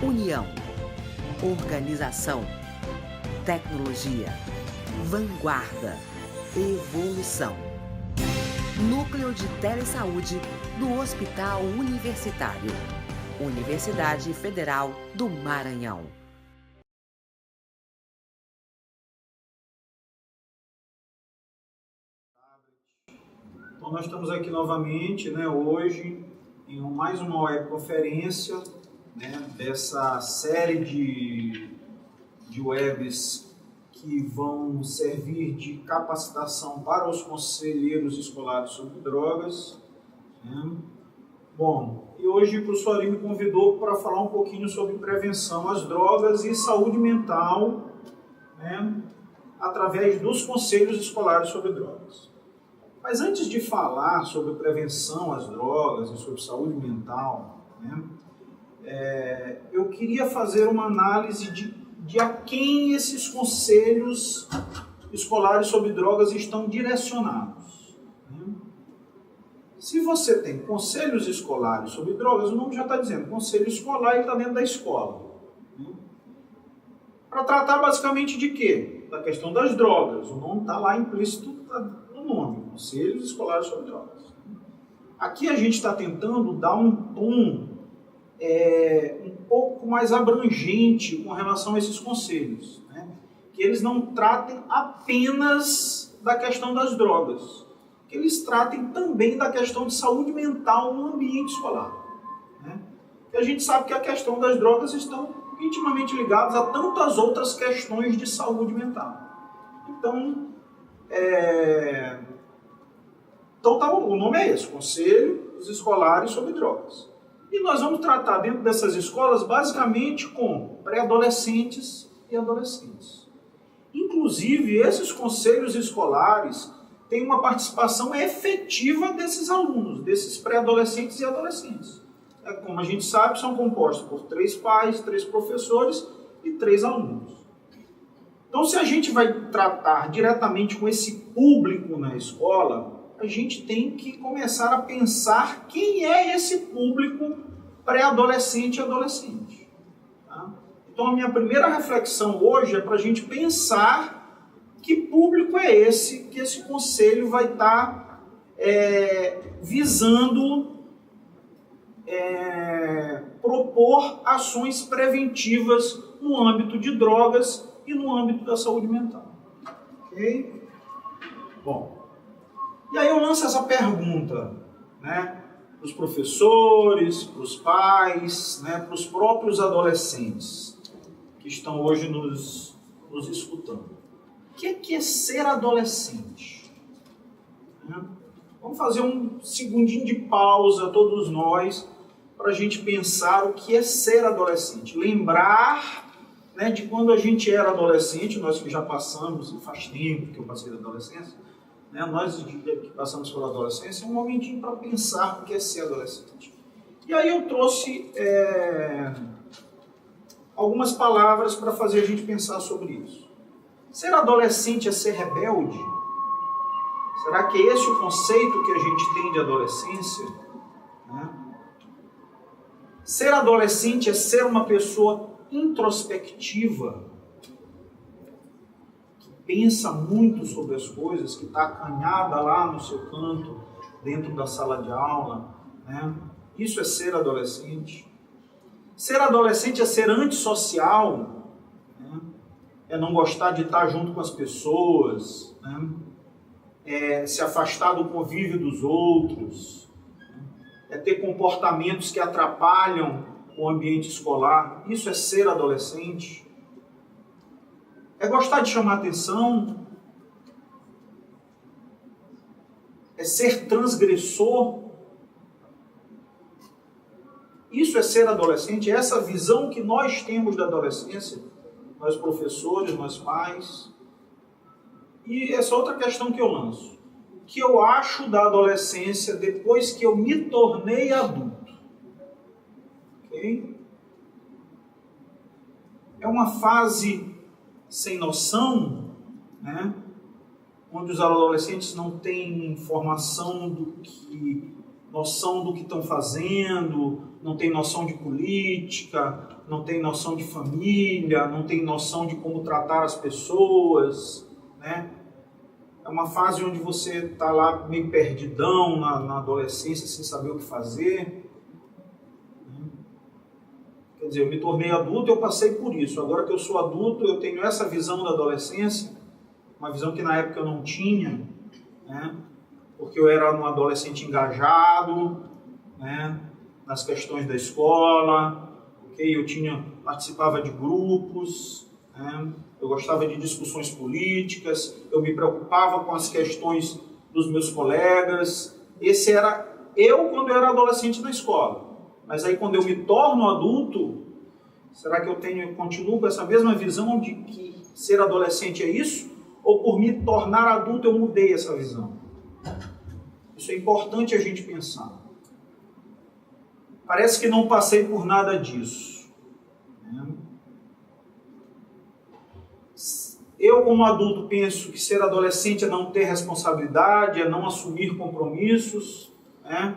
União, organização, tecnologia, vanguarda, evolução. Núcleo de Telesaúde do Hospital Universitário. Universidade Federal do Maranhão. Então nós estamos aqui novamente, hoje, em mais uma webconferência, dessa série de webs que vão servir de capacitação para os conselheiros escolares sobre drogas. Bom, e hoje o professor Ari me convidou para falar um pouquinho sobre prevenção às drogas e saúde mental, através dos conselhos escolares sobre drogas. Mas antes de falar sobre prevenção às drogas e sobre saúde mental, eu queria fazer uma análise de a quem esses conselhos escolares sobre drogas estão direcionados. Se você tem conselhos escolares sobre drogas, o nome já está dizendo, conselho escolar, ele está dentro da escola. Para tratar basicamente de quê? Da questão das drogas. O nome está lá implícito no nome, conselhos escolares sobre drogas. Aqui a gente está tentando dar um tom um pouco mais abrangente com relação a esses conselhos, que eles não tratem apenas da questão das drogas, que eles tratem também da questão de saúde mental no ambiente escolar. E a gente sabe que a questão das drogas estão intimamente ligadas a tantas outras questões de saúde mental. Então, o nome é esse, Conselhos Escolares sobre Drogas. E nós vamos tratar dentro dessas escolas basicamente com pré-adolescentes e adolescentes. Inclusive, esses conselhos escolares têm uma participação efetiva desses alunos, desses pré-adolescentes e adolescentes. Como a gente sabe, são compostos por 3 pais, 3 professores e 3 alunos. Então, se a gente vai tratar diretamente com esse público na escola, a gente tem que começar a pensar quem é esse público pré-adolescente e adolescente. Então, a minha primeira reflexão hoje é para a gente pensar que público é esse que esse conselho vai estar visando propor ações preventivas no âmbito de drogas e no âmbito da saúde mental. Ok? Bom, e aí eu lanço essa pergunta, para os professores, para os pais, para os próprios adolescentes que estão hoje nos escutando. O que é ser adolescente? Vamos fazer um segundinho de pausa, todos nós, para a gente pensar o que é ser adolescente. Lembrar de quando a gente era adolescente, nós que já passamos, e faz tempo que eu passei da adolescência, nós que passamos pela adolescência, um momentinho para pensar o que é ser adolescente. E aí eu trouxe algumas palavras para fazer a gente pensar sobre isso. Ser adolescente é ser rebelde? Será que é esse o conceito que a gente tem de adolescência? Ser adolescente é ser uma pessoa introspectiva, pensa muito sobre as coisas, que está acanhada lá no seu canto, dentro da sala de aula. Isso é ser adolescente. Ser adolescente é ser antissocial, é não gostar de estar junto com as pessoas, é se afastar do convívio dos outros, é ter comportamentos que atrapalham o ambiente escolar. Isso é ser adolescente. É gostar de chamar atenção, é ser transgressor. Isso é ser adolescente, é essa visão que nós temos da adolescência, nós professores, nós pais. E essa outra questão que eu lanço, o que eu acho da adolescência depois que eu me tornei adulto? Ok? É uma fase sem noção, onde os adolescentes não têm informação do que noção do que estão fazendo, não tem noção de política, não tem noção de família, não tem noção de como tratar as pessoas, né? É uma fase onde você está lá meio perdidão na adolescência, sem saber o que fazer. Quer dizer, eu me tornei adulto e eu passei por isso. Agora que eu sou adulto, eu tenho essa visão da adolescência, uma visão que na época eu não tinha, né? Porque eu era um adolescente engajado, né? Nas questões da escola, okay? Eu participava de grupos, né? Eu gostava de discussões políticas, eu me preocupava com as questões dos meus colegas. Esse era eu quando eu era adolescente na escola. Mas aí quando eu me torno adulto, será que eu continuo com essa mesma visão de que ser adolescente é isso? Ou por me tornar adulto eu mudei essa visão? Isso é importante a gente pensar. Parece que não passei por nada disso, né? Eu, como adulto, penso que ser adolescente é não ter responsabilidade, é não assumir compromissos, né?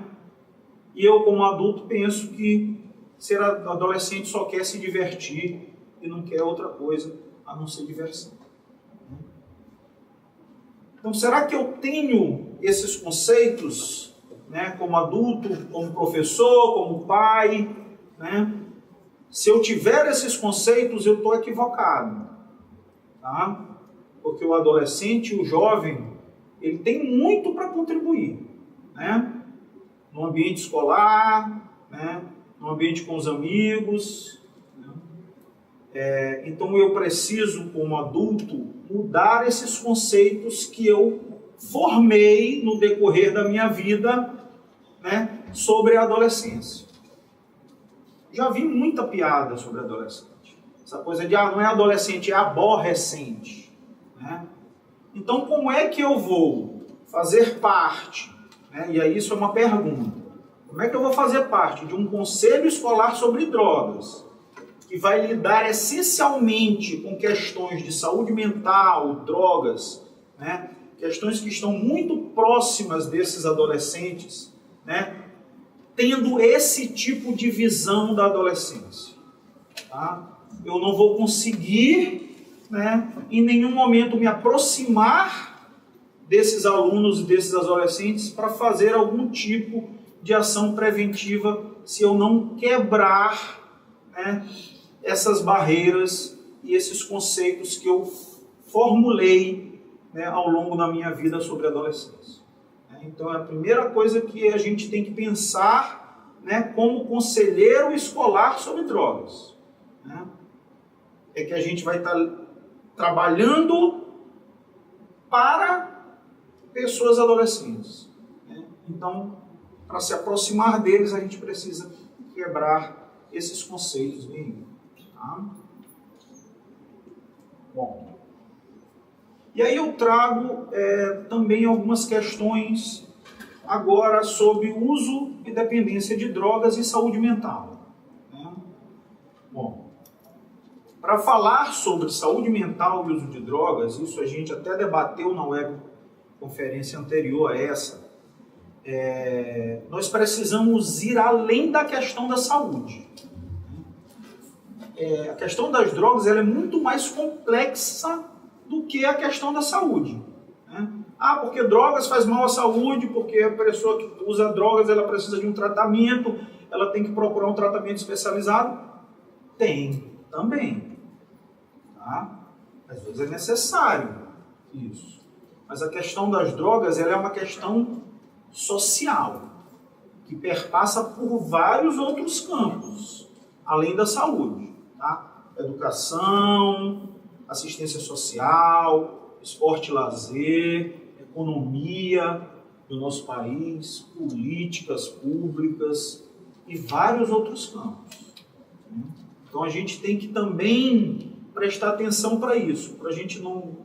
E eu, como adulto, penso que ser adolescente só quer se divertir e não quer outra coisa a não ser diversão. Então, será que eu tenho esses conceitos, né, como adulto, como professor, como pai, né? Se eu tiver esses conceitos, eu estou equivocado, tá? Porque o adolescente, o jovem, ele tem muito para contribuir, né? No ambiente escolar, né? No ambiente com os amigos, né? Então eu preciso, como adulto, mudar esses conceitos que eu formei no decorrer da minha vida, né, sobre a adolescência. Já vi muita piada sobre adolescente. Essa coisa de, não é adolescente, é aborrecente, né? Então, como é que eu vou fazer parte, né? E aí isso é uma pergunta. Como é que eu vou fazer parte de um conselho escolar sobre drogas, que vai lidar essencialmente com questões de saúde mental, drogas, né? Questões que estão muito próximas desses adolescentes, né? Tendo esse tipo de visão da adolescência, tá? Eu não vou conseguir, né, em nenhum momento me aproximar desses alunos e desses adolescentes para fazer algum tipo de ação preventiva se eu não quebrar, né, essas barreiras e esses conceitos que eu formulei, né, ao longo da minha vida sobre a adolescência. Então, a primeira coisa que a gente tem que pensar, né, como conselheiro escolar sobre drogas, né, é que a gente vai estar trabalhando para pessoas adolescentes, né? Então, para se aproximar deles, a gente precisa quebrar esses conceitos bem, tá? Bom. E aí eu trago também algumas questões agora sobre uso e dependência de drogas e saúde mental, né? Bom, para falar sobre saúde mental e uso de drogas, isso a gente até debateu na webconferência anterior a essa, nós precisamos ir além da questão da saúde. A questão das drogas ela é muito mais complexa do que a questão da saúde, né? Porque drogas faz mal à saúde, porque a pessoa que usa drogas ela precisa de um tratamento, ela tem que procurar um tratamento especializado. Tem, também. Tá? Às vezes é necessário isso. Mas a questão das drogas ela é uma questão social, que perpassa por vários outros campos, além da saúde. Tá? Educação, assistência social, esporte e lazer, economia do nosso país, políticas públicas e vários outros campos. Então a gente tem que também prestar atenção para isso, para a gente não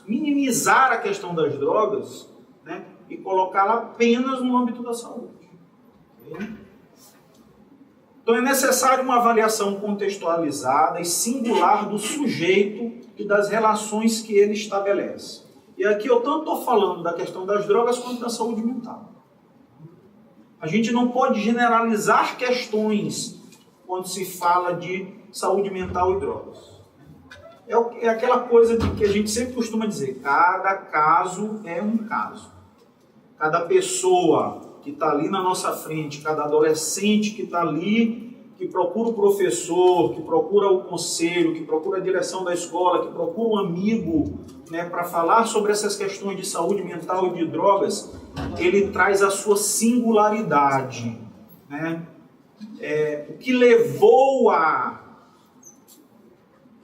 minimizar a questão das drogas, né, e colocá-la apenas no âmbito da saúde. Okay? Então é necessário uma avaliação contextualizada e singular do sujeito e das relações que ele estabelece. E aqui eu tanto estou falando da questão das drogas quanto da saúde mental. A gente não pode generalizar questões quando se fala de saúde mental e drogas. É aquela coisa que a gente sempre costuma dizer, cada caso é um caso. Cada pessoa que está ali na nossa frente, cada adolescente que está ali, que procura o professor, que procura o conselho, que procura a direção da escola, que procura um amigo, né, para falar sobre essas questões de saúde mental e de drogas, ele traz a sua singularidade, né? O que levou a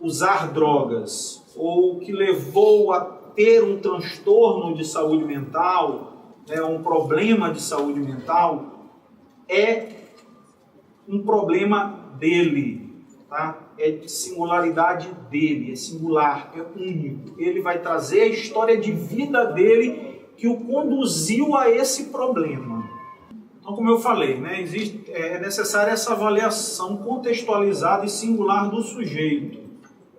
usar drogas, ou o que levou a ter um transtorno de saúde mental, um problema de saúde mental, é um problema dele, tá? É de singularidade dele, é singular, é único. Ele vai trazer a história de vida dele que o conduziu a esse problema. Então, como eu falei, né, é necessária essa avaliação contextualizada e singular do sujeito,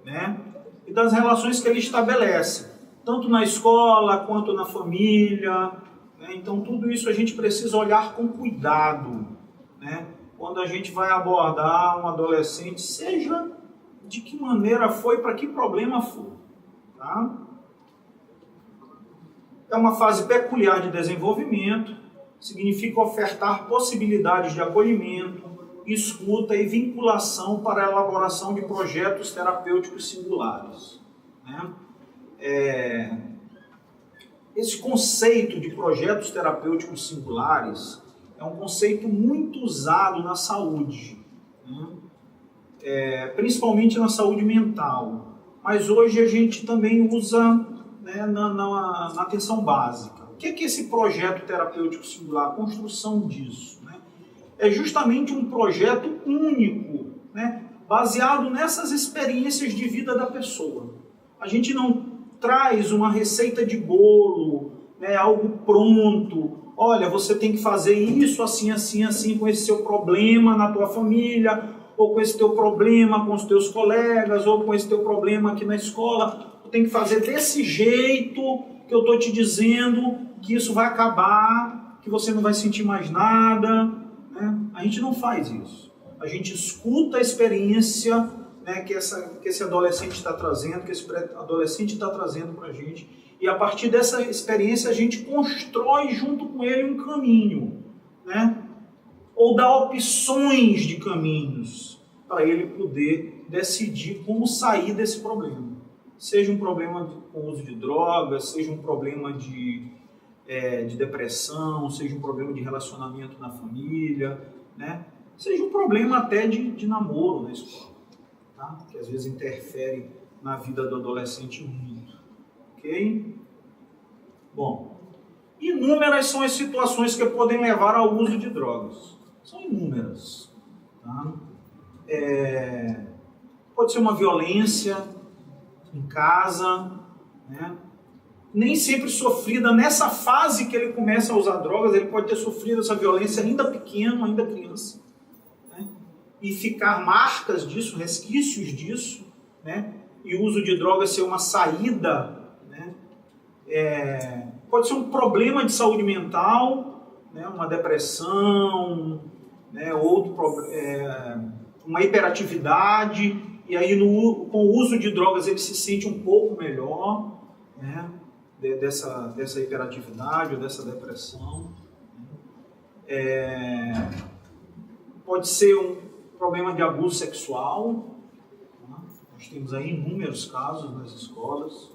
né, e das relações que ele estabelece, tanto na escola quanto na família, né? Então, tudo isso a gente precisa olhar com cuidado, né, quando a gente vai abordar um adolescente, seja de que maneira foi, para que problema for. Tá? É uma fase peculiar de desenvolvimento, significa ofertar possibilidades de acolhimento, escuta e vinculação para a elaboração de projetos terapêuticos singulares. Né? Esse conceito de projetos terapêuticos singulares é um conceito muito usado na saúde, né? Principalmente na saúde mental, mas hoje a gente também usa, né, na atenção básica. O que é esse projeto terapêutico singular? A construção disso, né? É justamente um projeto único, né, baseado nessas experiências de vida da pessoa. A gente não traz uma receita de bolo, né, algo pronto. Olha, você tem que fazer isso assim, assim, assim, com esse seu problema na tua família, ou com esse teu problema com os teus colegas, ou com esse teu problema aqui na escola. Tu tem que fazer desse jeito que eu estou te dizendo, que isso vai acabar, que você não vai sentir mais nada. Né? A gente não faz isso. A gente escuta a experiência, né, que esse adolescente está trazendo, que esse adolescente está trazendo para a gente. E a partir dessa experiência a gente constrói junto com ele um caminho, né? Ou dá opções de caminhos para ele poder decidir como sair desse problema. Seja um problema com uso de drogas, seja um problema de depressão, seja um problema de relacionamento na família, né? Seja um problema até de namoro na escola, tá? Que às vezes interfere na vida do adolescente muito. Ok? Bom, inúmeras são as situações que podem levar ao uso de drogas. São inúmeras. Tá? Pode ser uma violência em casa, né? Nem sempre sofrida nessa fase que ele começa a usar drogas, ele pode ter sofrido essa violência ainda pequeno, ainda criança, né? E ficar marcas disso, resquícios disso, né? E o uso de drogas ser uma saída, né? Pode ser um problema de saúde mental, né? Uma depressão, né? Uma hiperatividade, e aí com o uso de drogas ele se sente um pouco melhor, né? Dessa hiperatividade ou dessa depressão. Pode ser um problema de abuso sexual. Nós temos aí inúmeros casos nas escolas,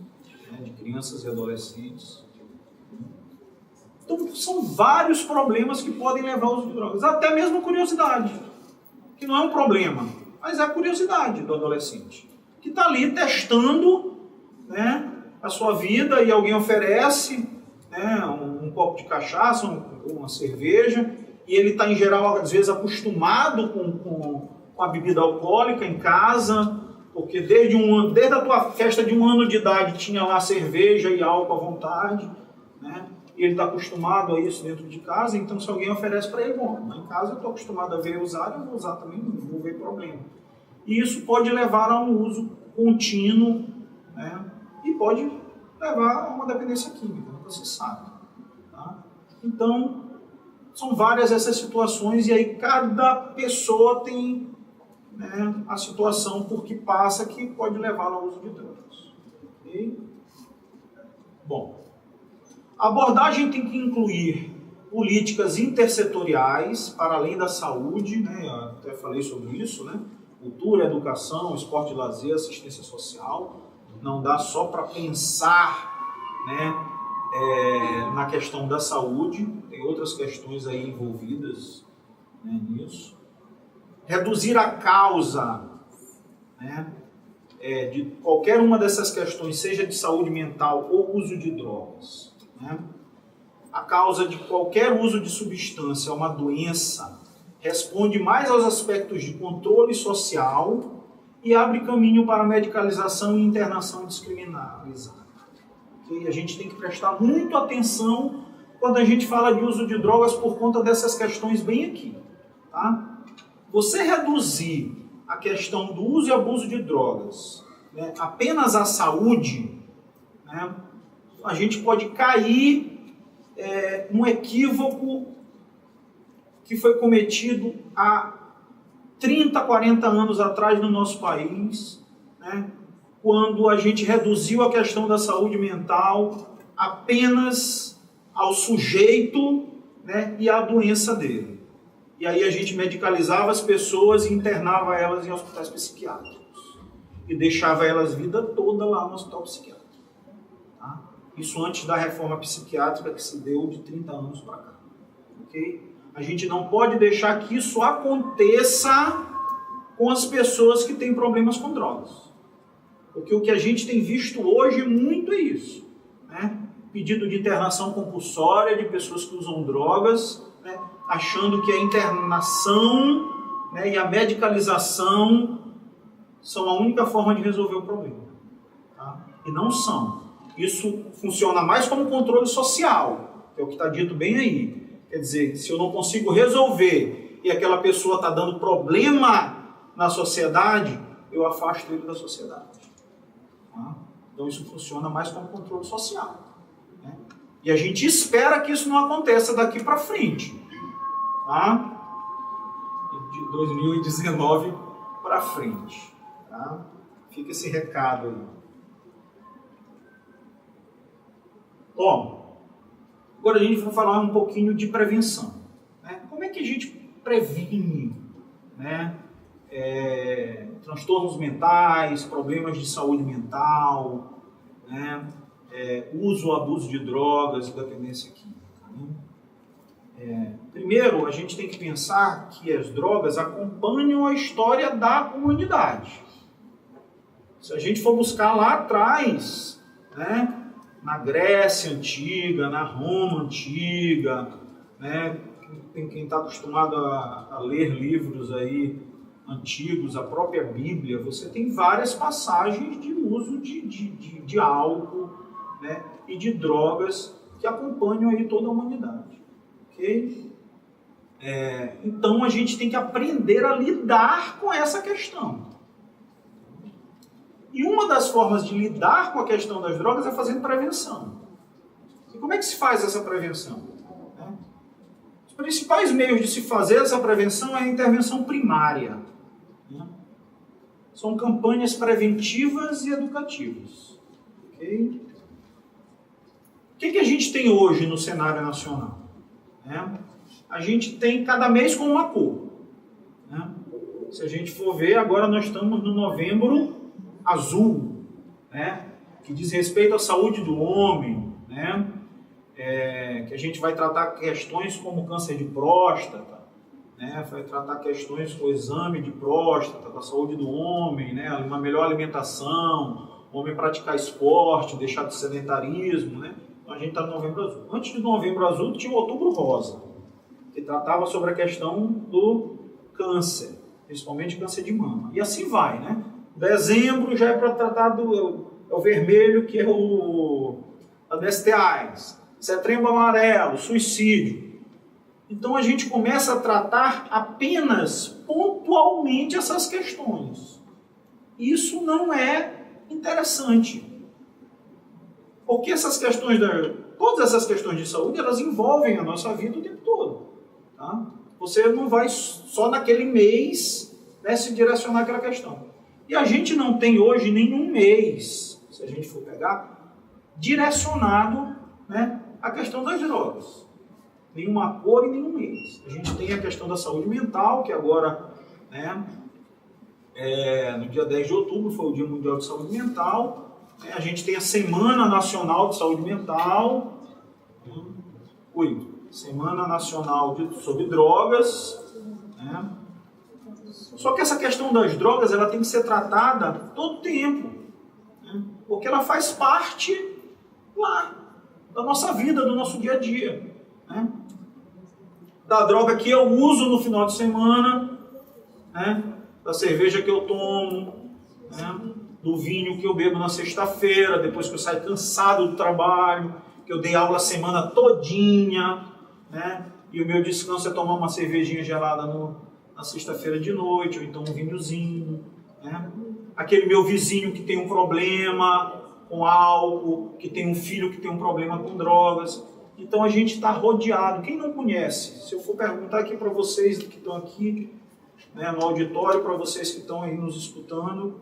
né, de crianças e adolescentes. Então, são vários problemas que podem levar ao uso de drogas. Até mesmo a curiosidade, que não é um problema, mas é a curiosidade do adolescente, que está ali testando, né, a sua vida, e alguém oferece, né, um copo de cachaça, uma cerveja, e ele está, em geral, às vezes acostumado com a bebida alcoólica em casa, porque desde a tua festa de 1 ano de idade tinha lá cerveja e álcool à vontade, né? E ele está acostumado a isso dentro de casa. Então, se alguém oferece para ele, bom, em casa eu estou acostumado a ver usar, eu vou usar também, não vou ver problema. E isso pode levar a um uso contínuo, né? E pode levar a uma dependência química, nunca se sabe. Tá? Então, São várias essas situações e aí cada pessoa tem, né, a situação por que passa que pode levá-la ao uso de drogas. Okay? Bom, a abordagem tem que incluir políticas intersetoriais para além da saúde, né? Eu até falei sobre isso, né? Cultura, educação, esporte e lazer, assistência social. Não dá só para pensar, né, na questão da saúde, tem outras questões aí envolvidas, né, nisso. Reduzir a causa, né, de qualquer uma dessas questões, seja de saúde mental ou uso de drogas, né? A causa de qualquer uso de substância é uma doença, responde mais aos aspectos de controle social e abre caminho para medicalização e internação descriminalizada. Okay? A gente tem que prestar muito atenção quando a gente fala de uso de drogas por conta dessas questões bem aqui. Tá? Você reduzir a questão do uso e abuso de drogas, né, apenas à saúde, né, a gente pode cair num equívoco que foi cometido há 30, 40 anos atrás no nosso país, né, quando a gente reduziu a questão da saúde mental apenas ao sujeito, né, e à doença dele. E aí a gente medicalizava as pessoas e internava elas em hospitais psiquiátricos. E deixava elas a vida toda lá no hospital psiquiátrico. Tá? Isso antes da reforma psiquiátrica que se deu de 30 anos para cá. Okay? A gente não pode deixar que isso aconteça com as pessoas que têm problemas com drogas. Porque o que a gente tem visto hoje muito é isso. Né? Pedido de internação compulsória de pessoas que usam drogas, né, achando que a internação, né, e a medicalização são a única forma de resolver o problema. Tá? E não são. Isso funciona mais como controle social, que é o que está dito bem aí. Quer dizer, se eu não consigo resolver e aquela pessoa está dando problema na sociedade, eu afasto ele da sociedade. Tá? Então isso funciona mais como controle social. Né? E a gente espera que isso não aconteça daqui para frente. Tá? De 2019 para frente. Tá? Fica esse recado aí. Bom, agora a gente vai falar um pouquinho de prevenção. Né? Como é que a gente previne, né, transtornos mentais, problemas de saúde mental, né, uso ou abuso de drogas e dependência química? Né? Primeiro, a gente tem que pensar que as drogas acompanham a história da humanidade. Se a gente for buscar lá atrás, né, na Grécia Antiga, na Roma Antiga, né, quem está acostumado a ler livros aí antigos, a própria Bíblia, você tem várias passagens de uso de álcool, né, e de drogas que acompanham aí toda a humanidade. Okay? Então a gente tem que aprender a lidar com essa questão. E uma das formas de lidar com a questão das drogas é fazendo prevenção. E como é que se faz essa prevenção? Os principais meios de se fazer essa prevenção é a intervenção primária. São campanhas preventivas e educativas. Okay? O que a gente tem hoje no cenário nacional? A gente tem cada mês com uma cor. Se a gente for ver, agora nós estamos no Novembro Azul, né, que diz respeito à saúde do homem, né, que a gente vai tratar questões como câncer de próstata, né, vai tratar questões com o exame de próstata, da saúde do homem, né, uma melhor alimentação, o homem praticar esporte, deixar de sedentarismo, né. Então a gente está no Novembro Azul. Antes do Novembro Azul tinha o Outubro Rosa, que tratava sobre a questão do câncer, principalmente câncer de mama. E assim vai, né. Dezembro já é para tratar o vermelho, que é a DST-AIDS. Setembro amarelo, suicídio. Então a gente começa a tratar apenas pontualmente essas questões. Isso não é interessante. Porque essas questões, todas essas questões de saúde, elas envolvem a nossa vida o tempo todo. Tá? Você não vai só naquele mês, né, se direcionar àquela questão. E a gente não tem hoje nenhum mês, se a gente for pegar, direcionado, né, à questão das drogas. Nenhuma cor e nenhum mês. A gente tem a questão da saúde mental, que agora, né, no dia 10 de outubro foi o Dia Mundial de Saúde Mental. A gente tem a Semana Nacional de Saúde Mental. Semana Nacional sobre Drogas. Né? Só que essa questão das drogas ela tem que ser tratada todo tempo. Né? Porque ela faz parte lá da nossa vida, do nosso dia a dia. Né? Da droga que eu uso no final de semana, né? Da cerveja que eu tomo, né? Do vinho que eu bebo na sexta-feira, depois que eu saio cansado do trabalho, que eu dei aula a semana todinha, né? E o meu descanso é tomar uma cervejinha gelada na sexta-feira de noite, ou então um vinhozinho, né? Aquele meu vizinho que tem um problema com álcool, que tem um filho que tem um problema com drogas. Então a gente está rodeado. Quem não conhece? Se eu for perguntar aqui para vocês que estão aqui, né, no auditório, para vocês que estão aí nos escutando,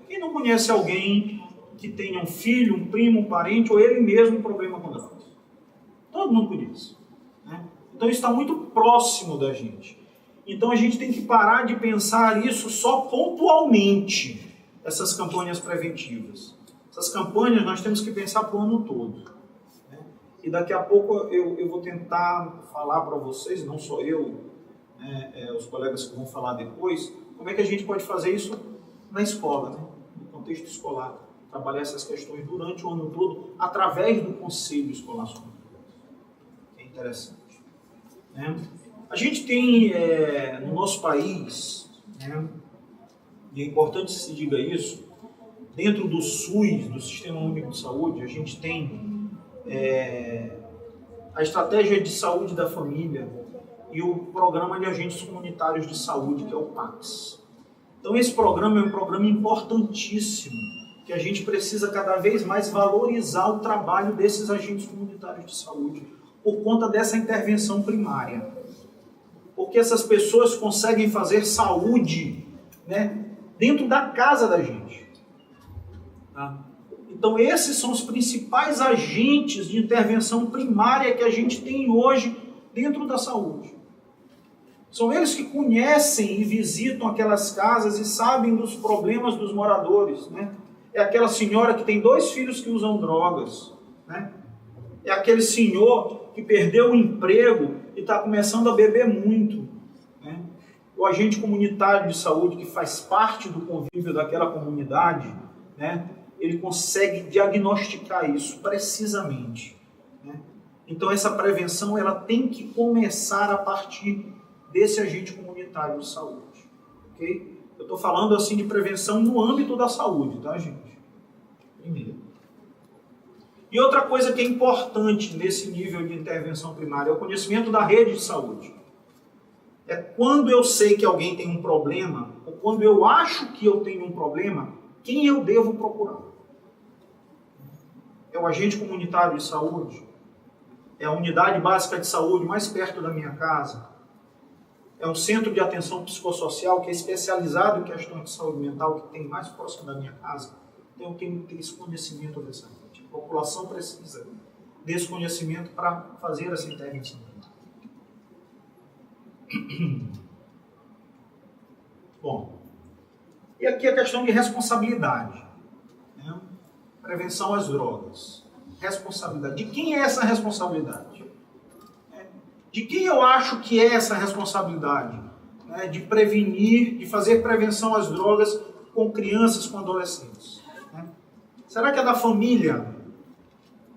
quem não conhece alguém que tenha um filho, um primo, um parente, ou ele mesmo um problema com drogas? Todo mundo conhece. Né? Então isso está muito próximo da gente. Então a gente tem que parar de pensar isso só pontualmente, essas campanhas preventivas. Essas campanhas nós temos que pensar para o ano todo. Né? E daqui a pouco eu vou tentar falar para vocês, não só eu, os colegas que vão falar depois, como é que a gente pode fazer isso na escola, né? No contexto escolar. Trabalhar essas questões durante o ano todo, através do conselho escolar. É interessante. Né? A gente tem no nosso país, né, e é importante que se diga isso, dentro do SUS, do Sistema Único de Saúde, a gente tem a Estratégia de Saúde da Família e o Programa de Agentes Comunitários de Saúde, que é o PACS. Então esse programa é um programa importantíssimo, que a gente precisa cada vez mais valorizar o trabalho desses agentes comunitários de saúde, por conta dessa intervenção primária. Porque essas pessoas conseguem fazer saúde, né, dentro da casa da gente. Tá? Então esses são os principais agentes de intervenção primária que a gente tem hoje dentro da saúde. São eles que conhecem e visitam aquelas casas e sabem dos problemas dos moradores. Né? É aquela senhora que tem 2 filhos que usam drogas. Né? É aquele senhor que perdeu o emprego e está começando a beber muito. Né? O agente comunitário de saúde que faz parte do convívio daquela comunidade, né? Ele consegue diagnosticar isso precisamente. Né? Então essa prevenção ela tem que começar a partir desse agente comunitário de saúde. Okay? Eu estou falando assim de prevenção no âmbito da saúde, tá, gente? Primeiro. E outra coisa que é importante nesse nível de intervenção primária é o conhecimento da rede de saúde. É quando eu sei que alguém tem um problema, ou quando eu acho que eu tenho um problema, quem eu devo procurar? É o agente comunitário de saúde? É a unidade básica de saúde mais perto da minha casa? É um centro de atenção psicossocial que é especializado em questões de saúde mental que tem mais próximo da minha casa? Então eu tenho que ter esse conhecimento dessa gente. A população precisa desse conhecimento para fazer essa intervenção. Bom, e aqui a questão de responsabilidade. Né? Prevenção às drogas. Responsabilidade. De quem é essa responsabilidade? De quem eu acho que é essa responsabilidade? Né? De prevenir, de fazer prevenção às drogas com crianças, com adolescentes. Né? Será que é da família?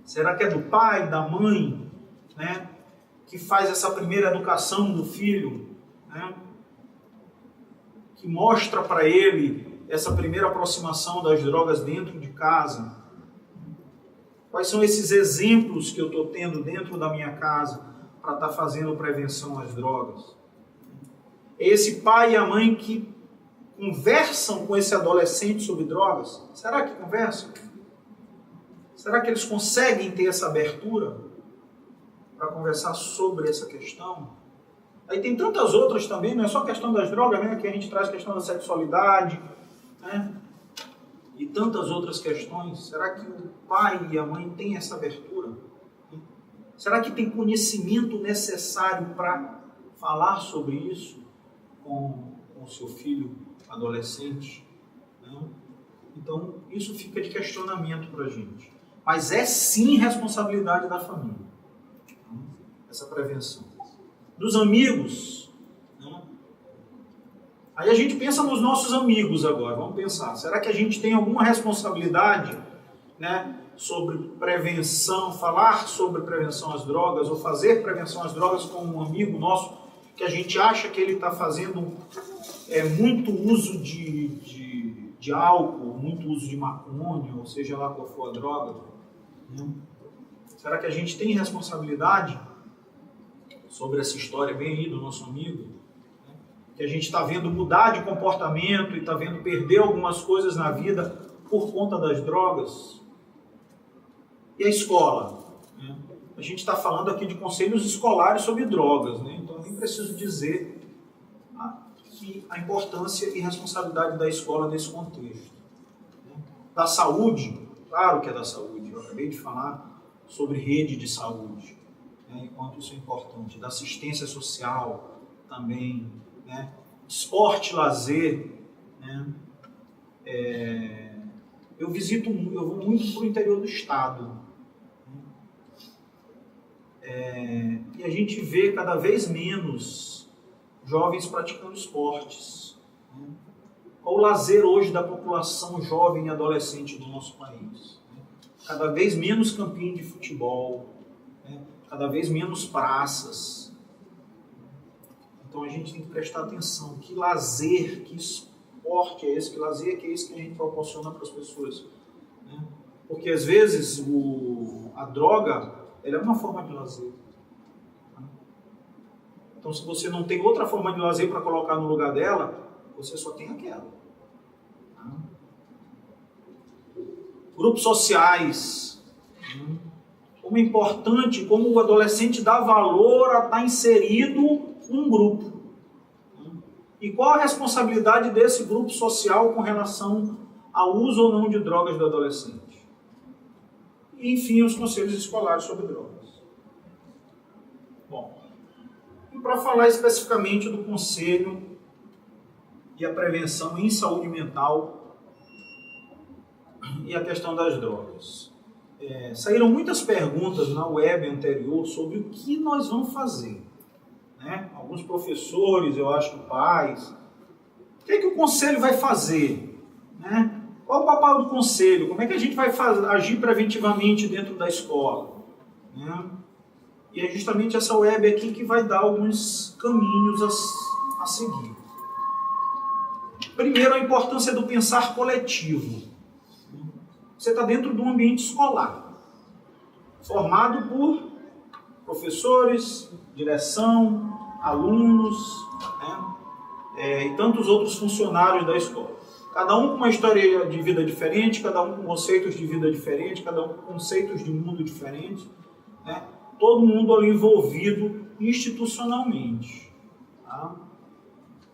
Será que é do pai, da mãe, né? Que faz essa primeira educação do filho? Né? Que mostra para ele essa primeira aproximação das drogas dentro de casa? Quais são esses exemplos que eu estou tendo dentro da minha casa para estar fazendo prevenção às drogas? É esse pai e a mãe que conversam com esse adolescente sobre drogas? Será que conversam? Será que eles conseguem ter essa abertura para conversar sobre essa questão. Aí tem tantas outras também, não é só a questão das drogas, né? Que a gente traz a questão da sexualidade, né? E tantas outras questões. Será que o pai e a mãe têm essa abertura? Será que tem conhecimento necessário para falar sobre isso com o seu filho adolescente? Né? Então, isso fica de questionamento para a gente. Mas é sim responsabilidade da família, essa prevenção. Dos amigos, né? Aí a gente pensa nos nossos amigos agora, vamos pensar. Será que a gente tem alguma responsabilidade, né, sobre prevenção, falar sobre prevenção às drogas, ou fazer prevenção às drogas com um amigo nosso, que a gente acha que ele está fazendo muito uso de álcool, muito uso de maconha, ou seja lá qual for a droga, né? Será que a gente tem responsabilidade sobre essa história bem aí do nosso amigo, né? Que a gente está vendo mudar de comportamento e está vendo perder algumas coisas na vida por conta das drogas? E a escola? Né? A gente está falando aqui de conselhos escolares sobre drogas, né? Então eu nem preciso dizer a importância e responsabilidade da escola nesse contexto. Né? Da saúde, claro que é da saúde, eu acabei de falar sobre rede de saúde, né? Enquanto isso é importante, da assistência social também, né? Esporte, lazer, né? Eu vou muito para o interior do estado, e a gente vê cada vez menos jovens praticando esportes. Né? Qual o lazer hoje da população jovem e adolescente do nosso país? Né? Cada vez menos campinho de futebol, né? Cada vez menos praças. Então a gente tem que prestar atenção. Que lazer, que esporte é esse? Que lazer que é esse que a gente proporciona para as pessoas? Né? Porque às vezes a droga ela é uma forma de lazer. Então, se você não tem outra forma de lazer para colocar no lugar dela, você só tem aquela. Grupos sociais. Como é importante, como o adolescente dá valor a estar inserido num grupo. E qual a responsabilidade desse grupo social com relação ao uso ou não de drogas do adolescente? E, enfim, os conselhos escolares sobre drogas. Bom, e para falar especificamente do conselho e a prevenção em saúde mental e a questão das drogas. Saíram muitas perguntas na web anterior sobre o que nós vamos fazer. Né? Alguns professores, eu acho que pais. O que é que o conselho vai fazer? Né? Qual o papel do conselho? Como é que a gente vai agir preventivamente dentro da escola? Né? E é justamente essa web aqui que vai dar alguns caminhos a seguir. Primeiro, a importância do pensar coletivo. Você está dentro de um ambiente escolar, formado por professores, direção, alunos, né? E tantos outros funcionários da escola. Cada um com uma história de vida diferente, cada um com conceitos de vida diferentes, cada um com conceitos de mundo diferentes, né? Todo mundo ali envolvido institucionalmente. Tá?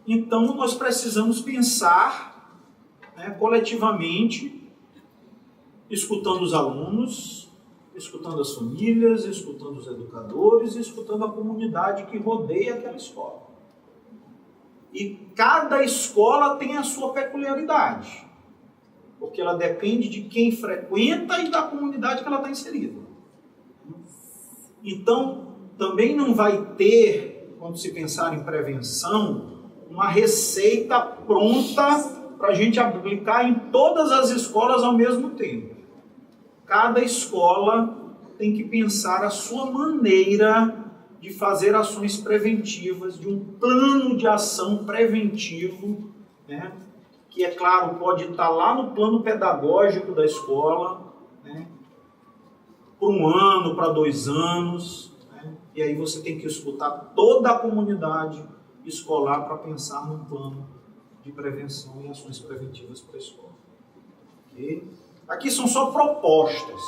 Então, nós precisamos pensar, né, coletivamente, escutando os alunos, escutando as famílias, escutando os educadores, escutando a comunidade que rodeia aquela escola. E cada escola tem a sua peculiaridade, porque ela depende de quem frequenta e da comunidade que ela está inserida. Então, também não vai ter, quando se pensar em prevenção, uma receita pronta para a gente aplicar em todas as escolas ao mesmo tempo. Cada escola tem que pensar a sua maneira de fazer ações preventivas, de um plano de ação preventivo, né? Que, é claro, pode estar lá no plano pedagógico da escola, né? Por 1 ano, para 2 anos, né? E aí você tem que escutar toda a comunidade escolar para pensar num plano de prevenção e ações preventivas para a escola. Okay? Aqui são só propostas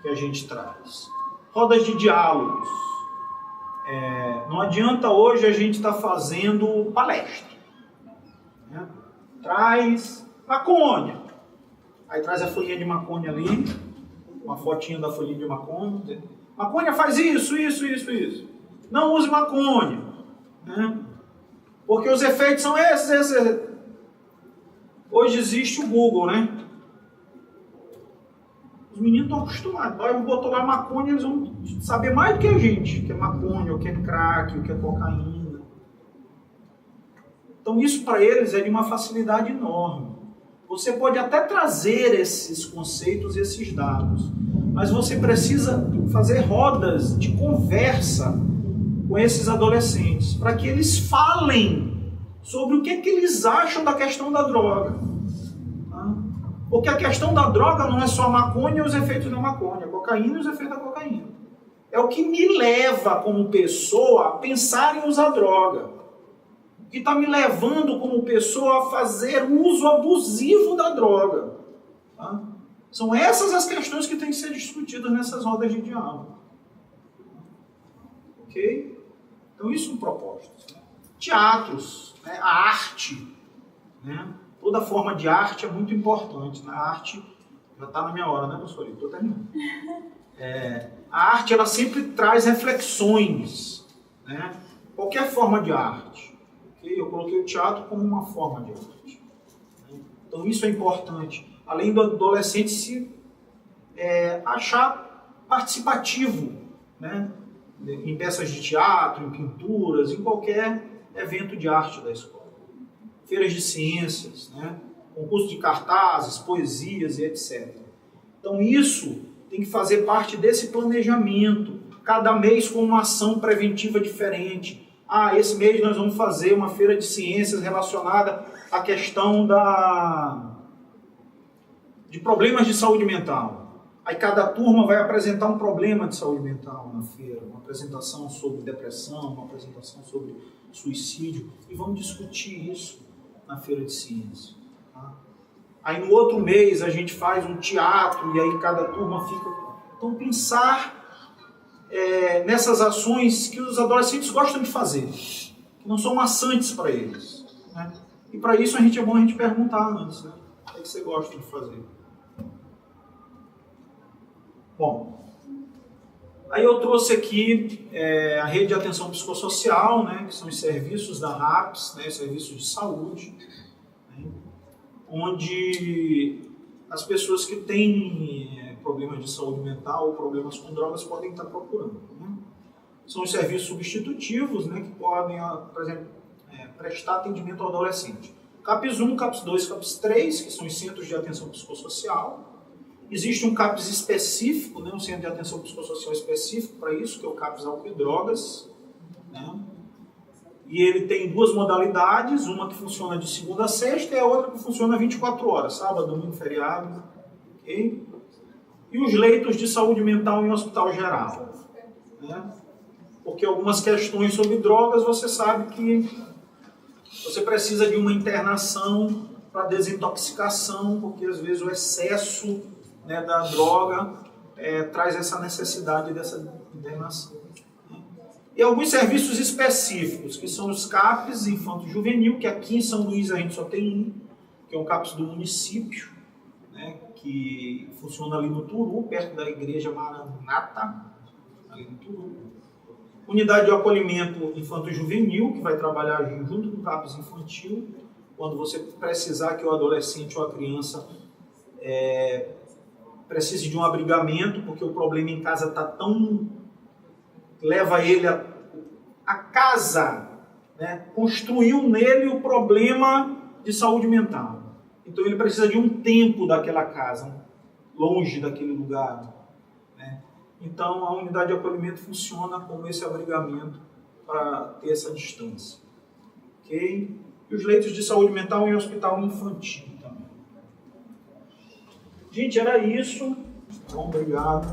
que a gente traz. Rodas de diálogos. Não adianta hoje a gente estar fazendo palestra. Né? Traz maconha. Aí traz a folhinha de maconha ali, uma fotinha da folhinha de maconha. Maconha faz isso. Não use maconha. Né? Porque os efeitos são esses. Hoje existe o Google, né? Os meninos estão acostumados. Eu botar lá maconha, eles vão saber mais do que a gente. O que é maconha, o que é crack, o que é cocaína. Então isso para eles é de uma facilidade enorme. Você pode até trazer esses conceitos e esses dados, mas você precisa fazer rodas de conversa com esses adolescentes, para que eles falem sobre o que eles acham da questão da droga. Porque a questão da droga não é só a maconha e os efeitos da maconha, a cocaína e os efeitos da cocaína. É o que me leva como pessoa a pensar em usar droga. Que está me levando como pessoa a fazer uso abusivo da droga. Tá? São essas as questões que têm que ser discutidas nessas rodas de diálogo. Ok? Então isso são propostas. Teatros, né? A arte, né? Toda forma de arte é muito importante. A arte, já está na minha hora, né, professor? Estou terminando. A arte, ela sempre traz reflexões, né? Qualquer forma de arte. Eu coloquei o teatro como uma forma de arte. Então isso é importante. Além do adolescente se achar participativo, né? Em peças de teatro, em pinturas, em qualquer evento de arte da escola. Feiras de ciências, né? Concurso de cartazes, poesias e etc. Então isso tem que fazer parte desse planejamento. Cada mês com uma ação preventiva diferente. Esse mês nós vamos fazer uma feira de ciências relacionada à questão de problemas de saúde mental. Aí cada turma vai apresentar um problema de saúde mental na feira, uma apresentação sobre depressão, uma apresentação sobre suicídio, e vamos discutir isso na feira de ciências. Tá? Aí no outro mês a gente faz um teatro e aí cada turma fica... Então pensar... nessas ações que os adolescentes gostam de fazer, que não são maçantes para eles. Né? E para isso é bom a gente perguntar antes, né? O que você gosta de fazer? Bom, aí eu trouxe aqui a rede de atenção psicossocial, né? Que são os serviços da RAPS, né? Serviços de saúde, né? Onde as pessoas que têm problemas de saúde mental ou problemas com drogas podem estar procurando. Né? São os serviços substitutivos, né, que podem, por exemplo, prestar atendimento ao adolescente. CAPS 1, CAPS 2, CAPS 3, que são os centros de atenção psicossocial. Existe um CAPS específico, né, um centro de atenção psicossocial específico para isso, que é o CAPS Álcool e Drogas. Né? E ele tem duas modalidades, uma que funciona de segunda a sexta e a outra que funciona 24 horas, sábado, domingo, feriado. Okay? E os leitos de saúde mental em hospital geral. Né? Porque algumas questões sobre drogas, você sabe que você precisa de uma internação para desintoxicação, porque às vezes o excesso, né, da droga traz essa necessidade dessa internação. Né? E alguns serviços específicos, que são os CAPs infanto-juvenil, que aqui em São Luís a gente só tem um, que é o CAPs do município, né, que funciona ali no Turu, perto da igreja Maranata, ali no Turu. Unidade de acolhimento infanto-juvenil, que vai trabalhar junto com o CAPS infantil, quando você precisar que o adolescente ou a criança precise de um abrigamento, porque o problema em casa está tão... leva ele a casa, né, construiu nele o problema de saúde mental. Então ele precisa de um tempo daquela casa, longe daquele lugar. Né? Então a unidade de acolhimento funciona como esse abrigamento para ter essa distância. Okay? E os leitos de saúde mental em hospital infantil também. Gente, era isso. Bom, obrigado.